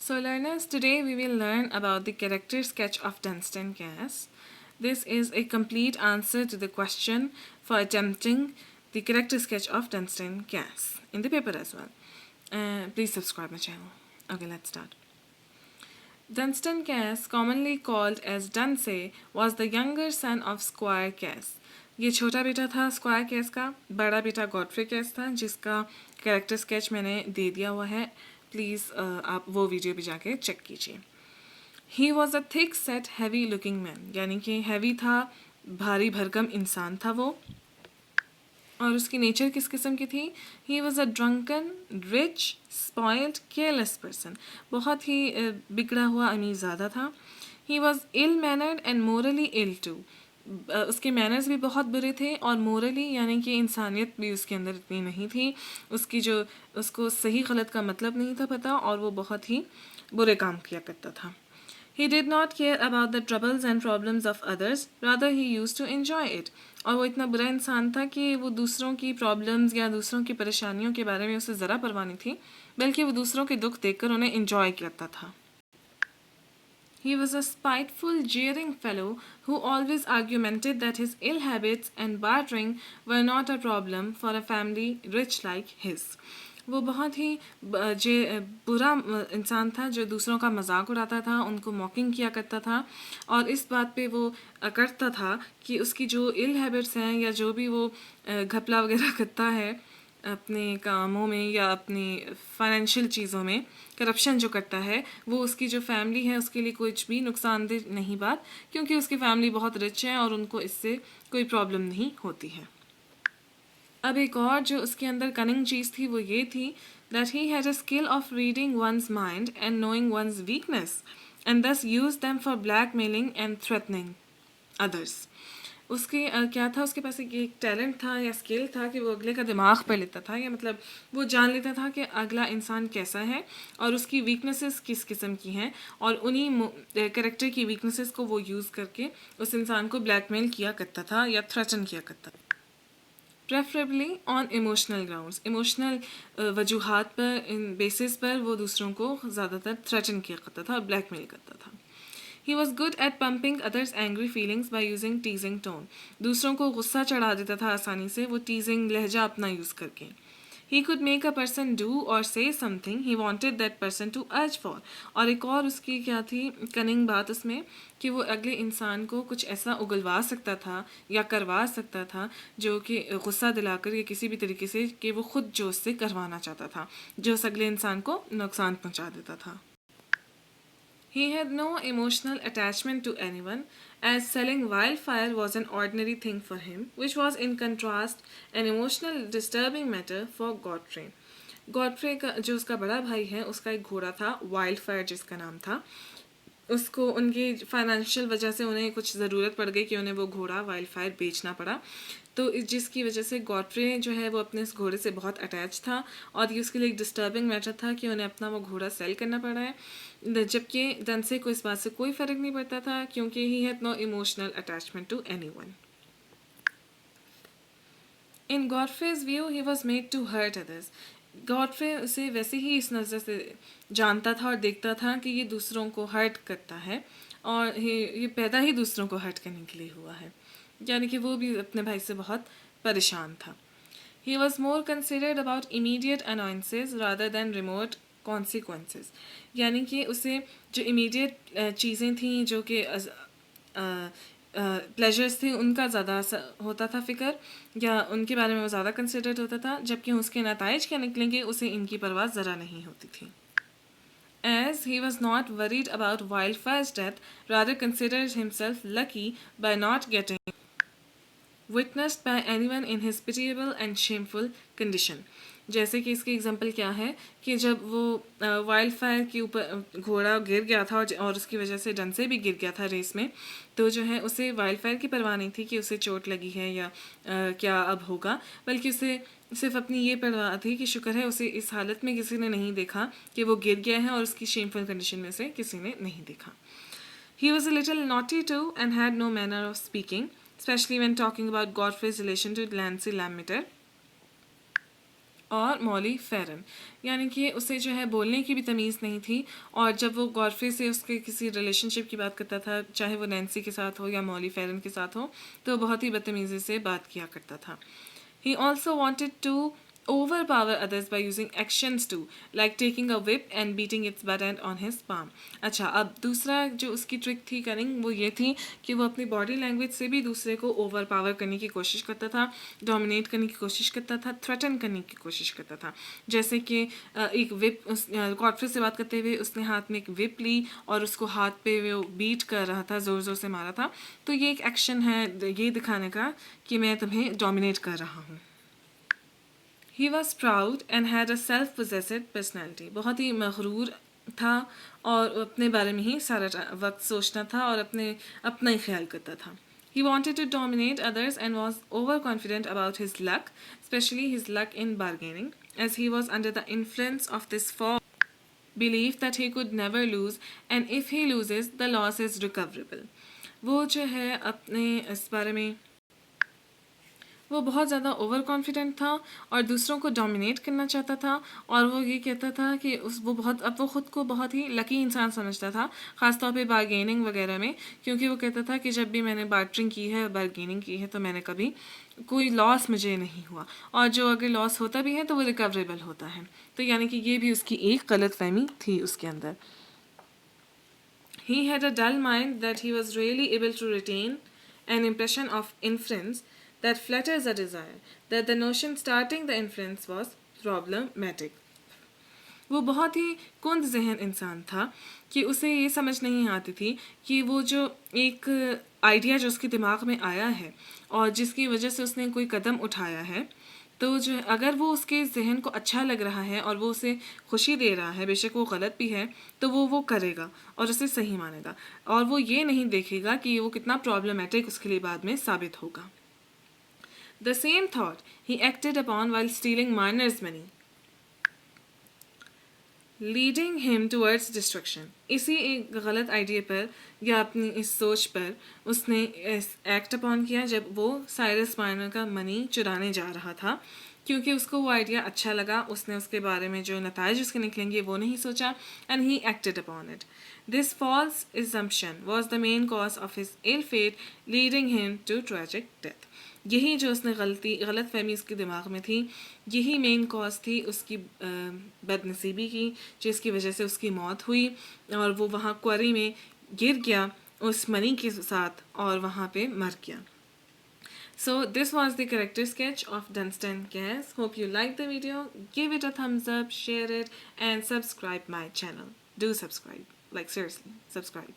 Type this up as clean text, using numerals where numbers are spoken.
So, learners, today we will learn about the character sketch of Dunstan Cass. This is a complete answer to the question for attempting the character sketch of Dunstan Cass in the paper as well. Please subscribe my channel. Okay, let's start. Dunstan Cass, commonly called as Dunsey, was the younger son of Squire Cass. ये छोटा बेटा था square कैस का, बड़ा बेटा Godfrey कैस था जिसका character sketch मैंने दे दिया हुआ है. प्लीज़ आप वो वीडियो भी जाके चेक कीजिए. ही was a thick set heavy looking man, यानी कि हैवी था, भारी भरकम इंसान था वो. और उसकी नेचर किस किस्म की थी? He was a drunken, rich, spoiled, careless person. बहुत ही बिगड़ा हुआ अमीर ज़्यादा था. He was ill mannered and morally ill too. उसके मैनर्स भी बहुत बुरे थे और मोरली यानी कि इंसानियत भी उसके अंदर इतनी नहीं थी. उसको सही गलत का मतलब नहीं था पता और वो बहुत ही बुरे काम किया करता था. He did not care about the troubles and problems of others, rather he used to enjoy it. और वो इतना बुरा इंसान था कि वो दूसरों की प्रॉब्लम्स या दूसरों की परेशानियों के बारे में उसे ज़रा परवाह नहीं थी, बल्कि वो दूसरों के दुख देखकर उन्हें enjoy करता था. He was a spiteful, jeering fellow who always argumented that his ill habits and bartering were not a problem for a family rich like his. वो बहुत ही बुरा इंसान था जो दूसरों का मजाक उड़ाता था, उनको मॉकिंग किया करता था और इस बात पे वो करता था कि उसकी जो इल हैबिट्स हैं या जो भी वो घपला वगैरह करता है अपने कामों में या अपनी फाइनेंशियल चीज़ों में करप्शन जो करता है, वो उसकी जो फैमिली है उसके लिए कुछ भी नुकसानदेह नहीं बात, क्योंकि उसकी फैमिली बहुत रिच है और उनको इससे कोई प्रॉब्लम नहीं होती है. अब एक और जो उसके अंदर कनिंग चीज़ थी वो ये थी that he had a skill of reading one's mind and knowing one's weakness and thus use them for blackmailing and threatening others. उसके क्या था, उसके पास एक टैलेंट था या स्किल था कि वो अगले का दिमाग पढ़ लेता था, या मतलब वो जान लेता था कि अगला इंसान कैसा है और उसकी वीकनेसेस किस किस्म की हैं और उन्हीं कैरेक्टर की वीकनेसेस को वो यूज़ करके उस इंसान को ब्लैकमेल किया करता था या थ्रेटन किया करता था. Preferably on emotional grounds, emotional वजूहात पर, इन बेसिस पर वो दूसरों को ज़्यादातर थ्रेटन किया करता था और ब्लैकमेल करता था. He was good at pumping others' angry feelings by using teasing tone. दूसरों को गुस्सा चढ़ा देता था आसानी से वो teasing लहजा अपना यूज़ करके. He could make a person do or say something he wanted that person to urge for. और एक और उसकी क्या थी कनिंग बात उसमें कि वो अगले इंसान को कुछ ऐसा उगलवा सकता था या करवा सकता था जो कि गुस्सा दिलाकर या किसी भी तरीके से कि वो खुद जो उससे करवाना चाहता था, जो उस अगले इंसान को नुकसान पहुंचा देता था. He had no emotional attachment to anyone, as selling wildfire was an ordinary thing for him, which was in contrast an emotional disturbing matter for Godfrey. Godfrey का जो उसका बड़ा भाई है उसका एक घोड़ा था वाइल्ड जिसका नाम था. उसको उनकी फाइनेंशियल वजह से उन्हें कुछ ज़रूरत पड़ गई कि उन्हें वो घोड़ा वाइल्ड बेचना पड़ा, तो जिसकी वजह से गॉडफ्रे जो है वो अपने इस घोड़े से बहुत अटैच था और ये उसके लिए एक डिस्टर्बिंग मैटर था कि उन्हें अपना वो घोड़ा सेल करना पड़ा है, जबकि डनसे को इस बात से कोई फ़र्क नहीं पड़ता था क्योंकि he had no emotional attachment to anyone. In Godfrey's view he was made to hurt others. Godfrey उसे वैसे ही इस नज़र से जानता था और देखता था कि ये दूसरों को हर्ट करता है और ये पैदा ही दूसरों को हर्ट करने के लिए हुआ है, यानी कि वो भी अपने भाई से बहुत परेशान था. He was more considered about immediate annoyances rather than remote consequences. यानी कि उसे जो immediate चीज़ें थीं जो कि प्लेजर्स थे उनका ज़्यादा होता था फ़िक्र या उनके बारे में वो ज़्यादा कंसिडर्ड होता था, जबकि उसके नताइज क्या निकलेंगे उसे इनकी परवाह ज़रा नहीं होती थी. As he was not worried about Wildfire's death, rather considered himself lucky by not getting witnessed by anyone in his pitiable and shameful condition. जैसे कि इसकी एग्जांपल क्या है कि जब वो वाइल्ड फायर के ऊपर घोड़ा गिर गया था और उसकी वजह से डन से भी गिर गया था रेस में, तो जो है उसे वाइल्ड फायर की परवाह नहीं थी कि उसे चोट लगी है या क्या अब होगा, बल्कि उसे सिर्फ अपनी ये परवाह थी कि शुक्र है उसे इस हालत में किसी ने नहीं देखा कि वो गिर गया है और उसकी शेमफुल कंडीशन में से किसी ने नहीं देखा. He was a little naughty too and had no manner of speaking, especially when talking about Godfrey's relation to Lancy Lammeter. और मॉली फेरन, यानी कि उसे जो है बोलने की भी तमीज़ नहीं थी, और जब वो गॉडफ्रे से उसके किसी रिलेशनशिप की बात करता था, चाहे वो नैन्सी के साथ हो या मॉली फेरन के साथ हो, तो बहुत ही बदतमीज़ी से बात किया करता था. He also wanted to overpower others by using actions too, like taking a whip and beating its butt end on his palm. अच्छा, अब दूसरा जो उसकी ट्रिक थी कनिंग, वो ये थी कि वो अपनी बॉडी लैंग्वेज से भी दूसरे को ओवर पावर करने की कोशिश करता था, डोमिनेट करने की कोशिश करता था, थ्रेटन करने की कोशिश करता था. जैसे कि एक विप, गॉडफ्रे से बात करते हुए उसने हाथ में एक विप ली और उसको हाथ पे वो बीट कर रहा था, ज़ोर ज़ोर से मारा था. तो ये एक एक्शन है ये दिखाने का कि मैं तुम्हें डोमिनेट कर रहा हूँ. He was proud and had a self-possessed personality. बहुत ही मगरूर था और अपने बारे में ही सारा वक्त सोचता था और अपना ही ख्याल करता था. He wanted to dominate others and was overconfident about his luck, especially his luck in bargaining, as he was under the influence of this false belief that he could never lose, and if he loses, the loss is recoverable. वो जो है अपने इस बारे में वो बहुत ज़्यादा ओवर कॉन्फिडेंट था और दूसरों को डोमिनेट करना चाहता था, और वो ये कहता था कि वो ख़ुद को बहुत ही लकी इंसान समझता था, ख़ासतौर पे बार्गेनिंग वगैरह में, क्योंकि वो कहता था कि जब भी मैंने बार्टरिंग की है, बार्गेनिंग की है, तो मैंने कभी कोई लॉस मुझे नहीं हुआ, और जो अगर लॉस होता भी है तो वो रिकवरेबल होता है. तो यानी कि ये भी उसकी एक गलत फहमी थी उसके अंदर. He had a dull mind that he was really able to retain an impression of inference that flatters a desire, that the notion starting the inference was problematic. वो बहुत ही कुंद जहन इंसान था कि उसे ये समझ नहीं आती थी कि वो जो एक आइडिया जो उसके दिमाग में आया है और जिसकी वजह से उसने कोई कदम उठाया है, तो जो अगर वो उसके जहन को अच्छा लग रहा है और वो उसे खुशी दे रहा है, बेशक वो गलत भी है, तो वो करेगा और उसे सही मानेगा, और वो ये नहीं देखेगा कि वो कितना प्रॉब्लमेटिक उसके लिए बाद में साबित होगा. The same thought he acted upon while stealing miners' money, leading him towards destruction. इसी एक गलत आइडिया पर या अपनी इस सोच पर उसने एक्ट अपॉन किया जब वो साइरस माइनर का मनी चुराने जा रहा था, क्योंकि उसको वो आइडिया अच्छा लगा. उसने उसके बारे में जो नताइज उसके निकलेंगे वो नहीं सोचा, and he acted upon it. This false assumption was the main cause of his ill fate, leading him to tragic death. यही जो उसने गलत फहमी उसके दिमाग में थी, यही मेन कॉज थी उसकी बदनसीबी की, जिसकी वजह से उसकी मौत हुई और वो वहाँ क्वारी में गिर गया उस मनी के साथ और वहाँ पे मर गया. So this was the character sketch of Dunstan Gas. Hope you liked the video. Give it a thumbs up, share it, and subscribe my channel. Do subscribe. Like seriously, subscribe.